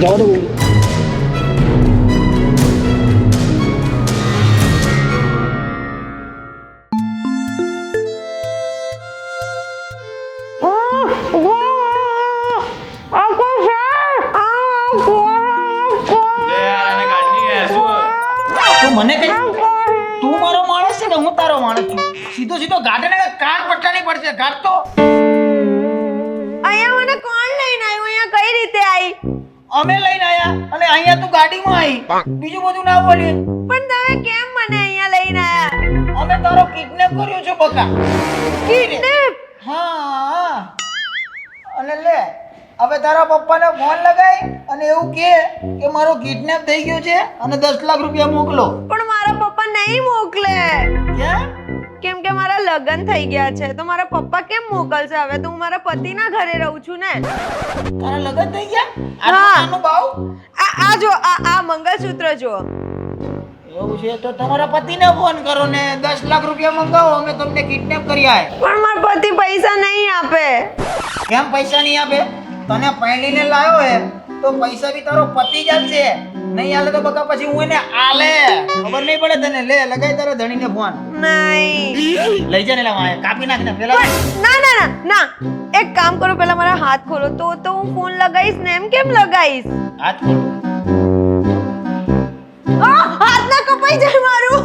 જાઓ તો મને કઈ તું મારો માણસ છે કે હું તારો માણસ છું? સીધો સીધો ગાઢ ને કાન પટકાની પડશે. ગાઢ તો અહીંયા મને કોણ લઈને આવ્યું? અહીંયા કઈ રીતે આવી? અમે લઈને આયા અને અહીંયા તું ગાડીમાં આવી. બીજું બધું ના બોલી. પણ તમે કેમ મને અહીંયા લઈને આવ્યા? અમે તારો કિડનેપ કર્યો છે બકા. કિડનેપ? હા અને લે હવે તારા પપ્પાને ફોન લગાય અને એવું કે મારો કિડનેપ થઈ ગયો છે અને 10 લાખ રૂપિયા મોકલો. પણ મારા પપ્પા નહીં મોકલે. કેમ? કેમ કે મારા લગ્ન થઈ ગયા છે તો મારા પપ્પા કેમ મોકલશે? હવે તો હું મારા પતિના ઘરે રહું છું ને. તારા લગ્ન થઈ ગયા? હા. આનું બાવ આ જો આ મંગળસૂત્ર જો. એવું છે તો તમારા પતિને ફોન કરો ને 10 લાખ રૂપિયા મંગાવો, અમે તમને કિડનેપ કરી આય. પણ મારા પતિ પૈસા નહીં આપે. કેમ પૈસા નહીં આપે? તને પૈણીને લાયો હે તો પૈસા બી તારો પતિ જ આપશે. નહીં આલે તો બકા પછી હું એને આલે. ખબર નહીં પડે તને? લે લગાઈ તારા ધણીને ફોન. નહીં. લઈ જા ને લા વાય કાપી નાખ ને પેલા. ના ના ના ના, એક કામ કરો, પેલા મારા હાથ ખોલો તો હું ફોન લગાઈશ ને. એમ કેમ લગાઈશ? હાથ ખોલ. હાથ ના કપાઈ જાય મારું.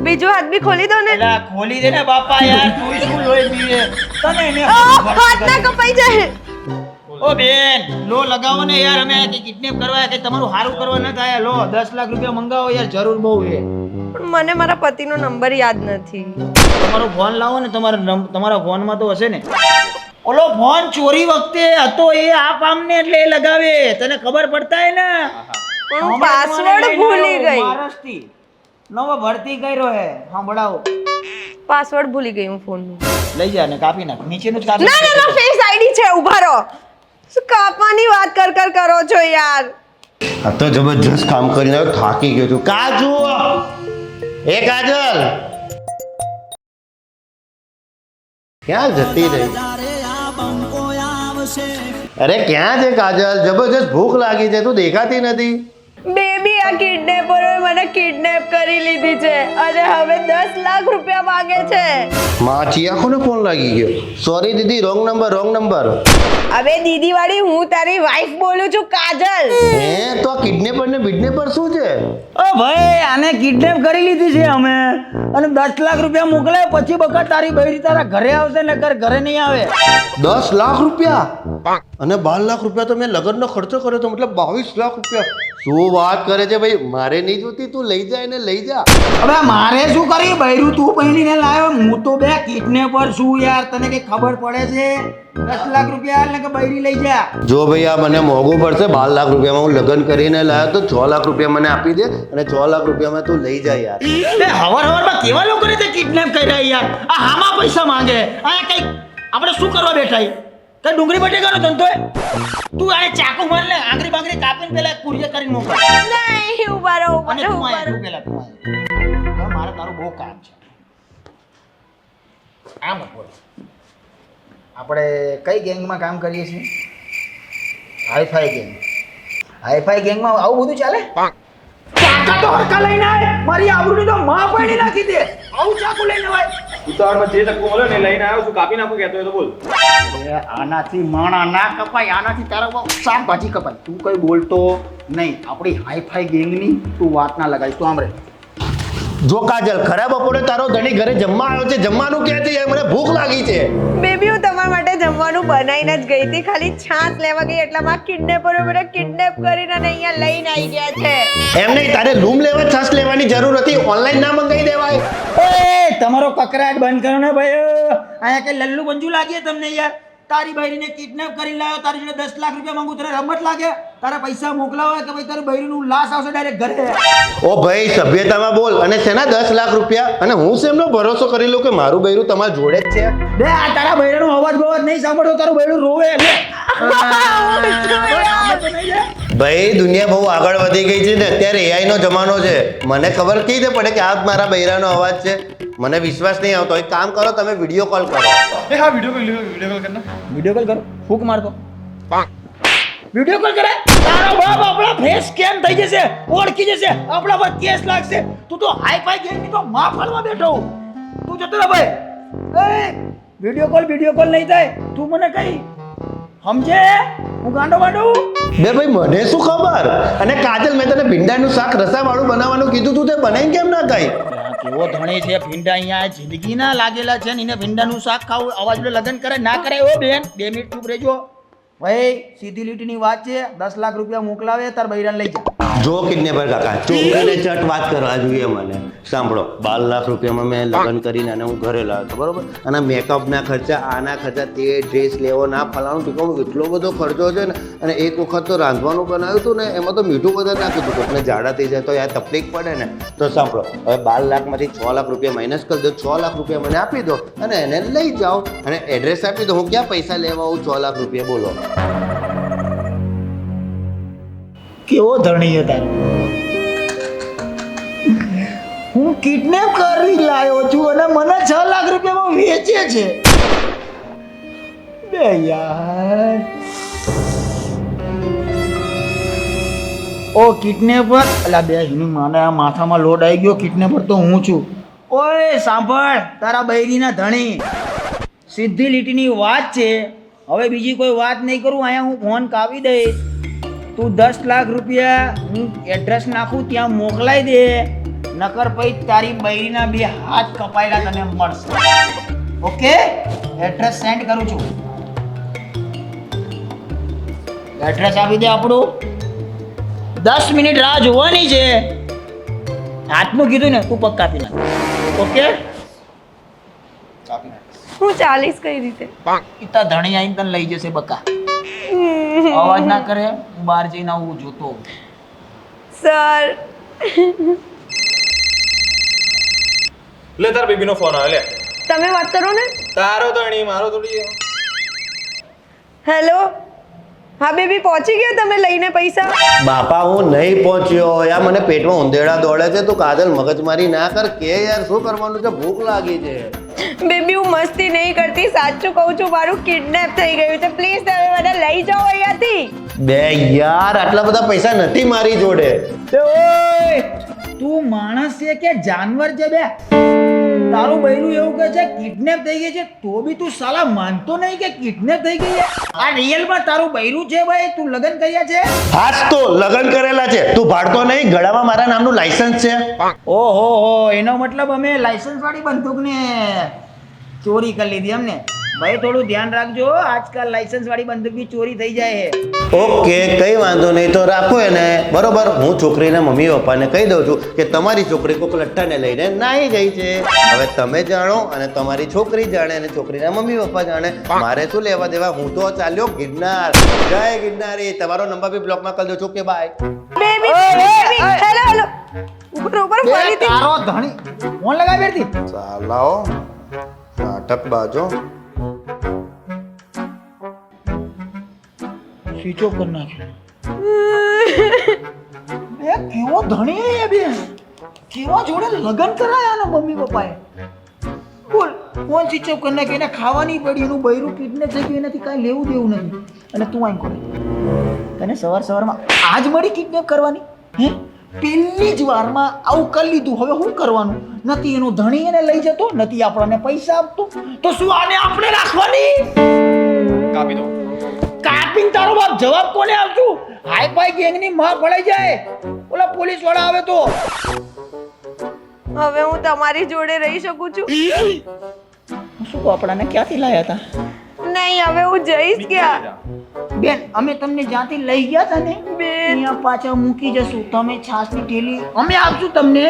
બીજો હાથ બી ખોલી દો ને. એલા ખોલી દે ને બાપા યાર, તું શું લોહી પીવે? તને એને હાથ ના કપાઈ જાય. ઓ બેન લો લગાવો ને યાર, અમે કે કિડનેપ કરવા કે તમારું હારું કરવા ન થાય. લો 10 લાખ રૂપિયા મંગાવો યાર, જરૂર બહુ છે. પણ મને મારા પતિનો નંબર યાદ નથી. તમારો ફોન લાવો ને, તમારા ફોનમાં તો હશે ને. ઓલો ફોન ચોરી વખતે હતો એ આ પામને એટલે એ લગાવે. તને ખબર પડતા હે ને? પણ હું પાસવર્ડ ભૂલી ગઈ. મહારાષ્ટ્રથી નવો ભરતી કર્યો હે. સાંભળાવો. પાસવર્ડ ભૂલી ગઈ હું ફોનનો. લઈ જા ને કાપી નાખ. નીચેનું જ કાપી ના ના ના, ફેસ આઈડી છે. ઊભા રહો. શું કાપવાની વાત કરો છો યાર? આ તો જબરજસ્ત કામ કરીને આવ્યો, થાકી ગયો છું. કાજુ એ કાજલ ક્યાં જતી રહી? અરે ક્યાં છે કાજલ? જબરજસ્ત ભૂખ લાગી છે, તું દેખાતી નથી. બેબી, આ કિડનેપરોએ મને કિડનેપ કરી લીધી છે અને હવે 10 લાખ રૂપિયા માંગે છે. માછી આંખોને ફોન લાગી ગયો. સોરી દીદી, રોંગ નંબર. હવે દીદી વાળી હું તારી વાઈફ બોલું છું, કાજલ. હે તો આ કિડનેપર ને બિડનેપર શું છે? ઓ ભાઈ, આને કિડનેપ કરી લીધી છે અમે અને 10 લાખ રૂપિયા મોકલાય પછી બકા તારી બૈરી તારા ઘરે આવશે ને ઘરે નહીં આવે. 10 લાખ રૂપિયા અને 12 લાખ રૂપિયા તો મેં લગ્નનો ખર્ચો કર્યો તો, મતલબ 22 લાખ રૂપિયા. શું વાત કરે છે ભાઈ? મારે નહીં જોતી, તું લઈ જા એને, લઈ જા. હવે મારે શું કરી? બૈરું તું પૈણીને લાવ્યો, હું તો બે કિડનેપર છું યાર. તને કઈ ખબર પડે છે? 10 લાખ રૂપિયા એટલે કે બૈરી લઈ જા. જો ભાઈ આ મને મોંઘું પડશે. 12 લાખ રૂપિયામાં હું લગ્ન કરીને લાવ્યો તો 6 લાખ રૂપિયા મને આપી દે અને 6 લાખ રૂપિયામાં તું લઈ જા યાર. હવારમાં કેવા લોકોને તે કિડનેપ કર્યા યાર? આ હામાં પૈસા માંગે. આ કઈ આપણે શું કરવા બેઠા? તે ડુંગળી બટેકાનો ધંધો હે? તું આને ચાકુ માર લે, આંગળી બાંગળી કાપીને પેલા કુરિયર કરીને મોકલ. નહીં, ઊભા રહો. અને તું આય, તું પેલા તું આય. હવે મારે તારું બહુ કામ છે. આમ બોલ. આપણે કઈ ગેંગમાં કામ કરીએ છીએ? Hi-fi gang. હાઈફાઈ ગેંગમાં આવું બધું ચાલે? ચાકા તો હરકા લઈને આય. મારી આબરૂની તો માં પાડી નાખી દે. આવું ચાકુ લઈને આય. ઉતાવળમાં જે ચક્કુ મળ્યો ને લઈને આવ્યો છું, કાપી નાખું કહેતો હોય તો બોલ. આનાથી માણા ના કપાય, આનાથી તારા શાકભાજી કપાય. તું કઈ બોલતો નહીં. આપણી હાઈફાઈ ગેંગની તું વાત ના લગાવીશ. તું આમરે જો કાજલ, ખરા બપોરે તારો ધણી ઘરે જમવા આવ્યો છે. જમવાનું ક્યાં છે યાર? મને ભૂખ લાગી છે. બેબી, હું તમારા માટે જમવાનું બનાવીને જ ગઈ હતી. ખાલી છાસ લેવા ગઈ એટલામાં કિડનેપરો મને કિડનેપ કરીને અને અહીંયા લઈને આવી ગયા છે. એમ નહીં, તારે રૂમ લેવા છાસ લેવાની જરૂર હતી. ઓનલાઈન ના મંગાવી દેવાય. એ તમારો કકરાટ બંધ કરો ને ભાઈ. અહીંયા કઈ લલ્લુ બંજુ લાગીએ તમને યાર? તારી બૈરીને કિડનેપ કરી લાવ્યો, તારી જોડે 10 લાખ રૂપિયા માંગુ, તને રમત લાગે? તારા પૈસા મોકલાવો કે ભાઈ તારી બૈરીનું લાશ આવશે ડાયરેક્ટ ઘરે? ઓ ભાઈ, સભ્યતામાં બોલ. અને શેના 10 લાખ રૂપિયા? અને હું શેમનો ભરોસો કરી લઉં કે મારું બૈરું તમારા જોડે જ છે? બે આ તારા બૈરાનો અવાજ બવાજ નહીં સાંભળતો, તારું બૈરું રોવે એટલે. ભાઈ દુનિયા બહુ આગળ વધી ગઈ છે ને અત્યારે AI નો જમાનો છે. મને ખબર કઈ રીતે પડે કે આ મારા બૈરાનો અવાજ છે? મને વિશ્વાસ નહીં આવતો. એક કામ કરો, તમે વિડીયો કોલ કરો. એ હા વિડીયો કોલ કરના. વિડીયો કોલ કરો, ફૂક મારતો. વિડીયો કોલ કરે, તારો બાપ આપણા ફેસ સ્કેન થઈ જશે, ઓળખી જશે, આપણા પર કેસ લાગશે. તું તો હાઈ ફાઈ ગેંગની તો માફલમાં બેઠો. તું જતો રહે ભાઈ. એ વિડીયો કોલ નહીં થાય. તું મને કઈ સમજે? હું ગાંડો વાડું. બે ભાઈ મને શું ખબર. અને કાજલ, મેં તને ભીંડાનું શાક રસાવાળું બનાવવાનું કીધું, તું તે બનાવીને કેમ ના ખાઈ? કેવો ધણી છે ભીંડા, અહીંયા જિંદગી ના લાગેલા છે ને એને ભીંડાનું શાક ખાવું. અવાજ લગ્ન કરે ના કરે? ઓ બેન 2 મિનિટ ચૂપ રહેજો ભાઈ. સીધી લીટીની વાત છે. 10 લાખ રૂપિયા મોકલાવે તાર બૈરાને લઈ જા. જો કિડનેપર કાકા, ચોરીને ચટ વાત કરવા જોઈએ મને. સાંભળો, 12 લાખ રૂપિયામાં મેં લગ્ન કરીને અને હું ઘરે લાવ્યો હતો, બરોબર? અને મેકઅપના ખર્ચા, આના ખર્ચા, તે ડ્રેસ લેવો, ના ફલાણું ટીકાણું, એટલો બધો ખર્ચો છે ને. અને એક વખત તો રાંધવાનું બનાવ્યું હતું ને, એમાં તો મીઠું બધા નાખ્યું હતું. કોઈને જાડા થઈ જાય તો યાર તકલીફ પડે ને. તો સાંભળો, હવે 12 લાખમાંથી 6 લાખ રૂપિયા માઇનસ કરી દો. 6 લાખ રૂપિયા મને આપી દો અને એને લઈ જાઓ. અને એડ્રેસ આપી દો. હું ક્યાં પૈસા લેવા આવું? 6 લાખ રૂપિયા બોલો. કેવો ધણી હતા. હું કિડનેપ કરી લાવ્યો છું અને મને 6 લાખ રૂપિયામાં વેચે છે. બે યાર. ઓ કિડનેપર, અલા બે એની માને આ માથામાં લોડ આવી ગયો. કિડનેપર તો હું છું. ઓય સાંભળ, તારા બૈરીના ધણી, સીધી લીટીની વાત છે. હવે બીજી કોઈ વાત નહીં કરું. અહીંયા હું ફોન કાપી દઈશ. તું 10 લાખ રૂપિયા હું એડ્રેસ નાખું ત્યાં મોકલાઈ દે. નકર પછી તારી બૈરીના 2 હાથ કપાયેલા તને મળશે. ઓકે? એડ્રેસ સેન્ડ કરું છું. એડ્રેસ આપી દે આપણું. 10 મિનિટ રાહ જોવાની છે. હાથનું કીધું ને, તું પગ કાપી નાખ. ઓકે? હું ચાલીસ કઈ રીતે? ઈતા ધણી આવીને તને લઈ જશે બકા. અવાજ ના કરે, હું બહાર જઈને આવું જોતો. સર લે તાર બેબીનો ફોન આવે લે. તમે વાત કરો ને. તારો ધણી મારો થોડી. હેલો. હા બેબી, પહોંચી ગયા તમે લઈને પૈસા? બાપા હું નહીં પહોંચ્યો યાર. મને પેટમાં ઉંદેડા દોડે છે. તું કાજલ મગજમારી ના કર. કે યાર શું કરવાનું છે? ભૂખ લાગી છે. બેબી હું મસ્તી નહીં કરતી, સાચું કહું છું. મારું કિડનેપ થઈ ગયું છે. પ્લીઝ તમે મને લઈ જાઓ અહીંયાથી. બે યાર, આટલા બધા પૈસા નથી મારી જોડે. ઓય, તું માણસ છે કે જાનવર છે બે? તારું બૈરું એવું કહે છે કિડનેપ થઈ ગઈ છે, તો બી તું સાલા માનતો નહીં કે કિડનેપ થઈ ગઈ છે? આ રિયલમાં તારું બૈરું છે ભાઈ? તું લગ્ન કર્યા છે? હાજ તો લગ્ન કરેલા છે. તું ભાડતો નહીં? ગળામાં મારા નામનું લાયસન્સ છે. ઓહો હો, એનો મતલબ અમે લાયસન્સ વાળી બંદૂકને ચોરી કરી લીધી એમને? ભાઈ થોડું ધ્યાન રાખજો. આજકાલ લાયસન્સ વાળી બંદૂક બી ચોરી થઈ જાય છે. ઓકે, કઈ વાંધો નહીં. તો રાખો એને, બરોબર? હું છોકરીના મમ્મી પપ્પાને કહી દઉં છું કે તમારી છોકરી કોક લઠ્ઠાને લઈને નાહી ગઈ છે. હવે તમે જાણો અને તમારી છોકરી જાણે અને છોકરીના મમ્મી પપ્પા જાણે. મારે શું લેવા દેવા? હું તો ચાલ્યો ગિરનાર. જય ગિરનારી. તમારો નંબર બી બ્લોકમાં કરી દઉં છું. કે bye. Baby baby, hello hello. ઉપર બે ફરીથી. તારો ધણી ફોન લગાવી બેઠી. ચાલાઓ નાટક બાજો. સ્વિચ ઓફ કરી નાખ્યો. બે કેવો ધણી હે બે? કેવા જોડે લગન કરાયા ને મમ્મી પપ્પાએ? બોલ, ફોન સ્વિચ ઓફ કરી નાખ્યો. એને ખાવાની પડી. એનું બૈરું કિડનેપ થઈ ગયું. એનાથી કાંઈ લેવું દેવું નથી. અને તું આમ કરે, તને સવારમાં આજ મળી કિડનેપ કરવાની? હે, પહેલી જ વારમાં આવું કરી લીધું. હવે શું કરવાનું? નથી એનું ધણી એને લઈ જતો, નથી આપણને પૈસા આપતો, તો શું આને આપણે રાખવાની? કાપી દો. કાપીને તારો બાપ જવાબ કોને આપશું? હાઈ ફાઈ ગેંગની માં પડાઈ જાય, ઓલા પોલીસ વાળા આવે તો. હવે હું તમારી જોડે રહી શકું છું? શું આપણાને ક્યાંથી લાયા હતા? નહીં, હવે હું જઈશ ક્યાં? બેન, અમે તમને જ્યાંથી લઈ ગયા હતા ને, બેન. અહીંયા પાછા મૂકી જશું. તમે છાસની થેલી અમે આપશું તમને.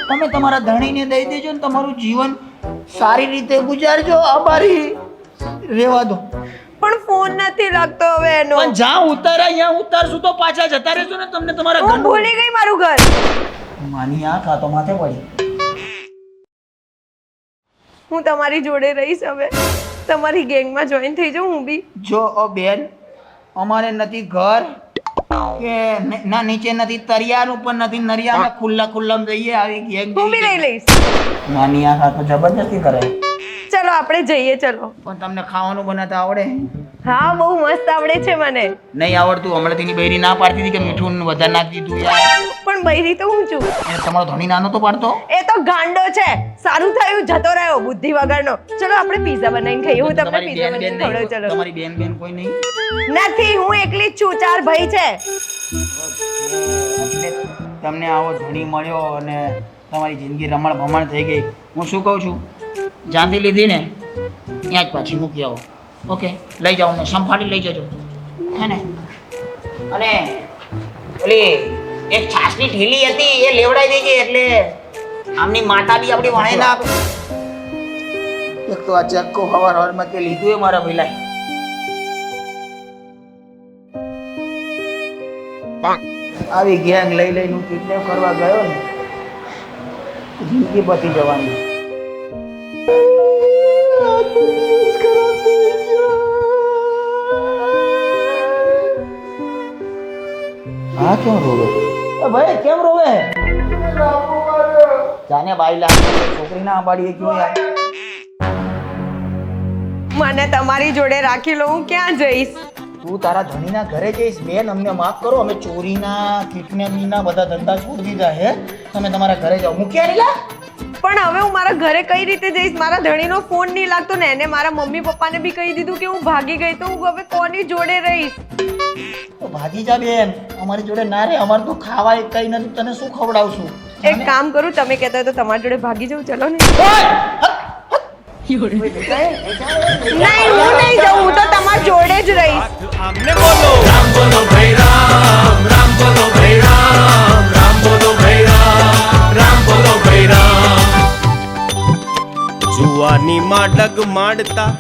તમે તમારા ધણીને દઈ દેજો ને તમારું જીવન સારી રીતે ગુજારજો. અમારી રેવા દો. પણ ફોન નથી લાગતો હવે એનો. પણ જ્યાં ઉતાર્યા અહીંયા ઉતારશું તો પાછા જતા રહેજો ને. તમને તમારા હું ઘરનું ભૂલી ગઈ મારું ઘર. માની આંખ આ તો માથે પડી. હું તમારી જોડે રહીશ હવે. તમારી ગેંગમાં જોઈન થઈ જાઉં હું બી. જો બેન, અમારે નથી ઘર કે ના નીચે નથી તરિયાનું પણ નથી નરિયા ખુલ્લા ખુલ્લામાં જઈએ આવી ગેંગ હું બી લઈ લઈશ નાની આ તો જબરજસ્તી કરે ચલો આપણે જઈએ ચલો પણ તમને ખાવાનું બનાવતા આવડે હા બહુ મસ્ત આવડે છે મને નહીં આવડતું હમણાંથી ની બૈરી ના પાડતી હતી કે મીઠું વધારે નાખી દીધું યાર પણ બૈરી તો હું છું એ તમારો ધણી નાનો તો પાડતો એ તો ગાંડો છે સારું થયું જતો રહ્યો બુદ્ધિ વગરનો ચલો આપણે પીઝા બનાવીને ખાઈએ હું તમને તમારી પીઝા બેન બનાવીને બેન ખવડાવું ચલો તમારી બેન કોઈ નહીં નથી હું એકલી જ છું 4 ભાઈ છે એટલે તમને આવો ધણી મળ્યો અને તમારી જિંદગી રમણ ભમણ થઈ ગઈ હું શું કહું છું જ્યાંથી લીધી ને ત્યાં જ પાછી મૂકી આવો ઓકે લઈ જાઓ ને સંભાળી લઈ જજો હે ને અને ઓલી એક છાસની ઢીલી હતી એ લેવડાઈ દેજે એટલે આમની માતા બી આપણી વણે ના આપે એક તો આ ચક્કો હવાર હવારમાં તે લીધું એ મારા ભઈલા આવી ગેંગ લઈ લઈને હું કિડનેપ કરવા ગયો ને જિંદગી પતી જવાની હા કેમ રોવે ભાઈ કેમ રોવે જાને બાઈ લાગે છોકરી ના આંબાડીએ ક્यों યાર મને તમારી જોડે રાખી લો હું ક્યાં જઈશ તું તારા ધણીના ઘરે જઈશ બેન અમને માફ કરો અમે ચોરીના કિડનેપિંગના બધા ધંધા છોડી દીધા હે તમે તમારા ઘરે જાઓ મૂક્યા નીલા પણ હવે હું મારા ઘરે કઈ રીતે જઈશ મારા ધણીનો ફોન નહીં લાગતો ને એને મારા મમ્મી પપ્પાને બી કહી દીધું કે હું ભાગી ગઈ તો હું હવે કોની જોડે રહીશ તો ભાગી જા બેન અમારી જોડે ના રે અમારે તો ખાવાય કઈ નથી તને શું ખવડાવશું એક કામ કરું તમે કહેતા હોય તો તમારી જોડે ભાગી જાઉં ચલો ને નહીં હું નહીં જાઉં હું તો તમારી જોડે જ રહીશ આમને બોલો રામ બોલો ભાઈ રામ રામ બોલો ભાઈ રામ રામ બોલો ભાઈ રામ બોલો ભાઈ રામ જુવાની માં ડગ માંડતા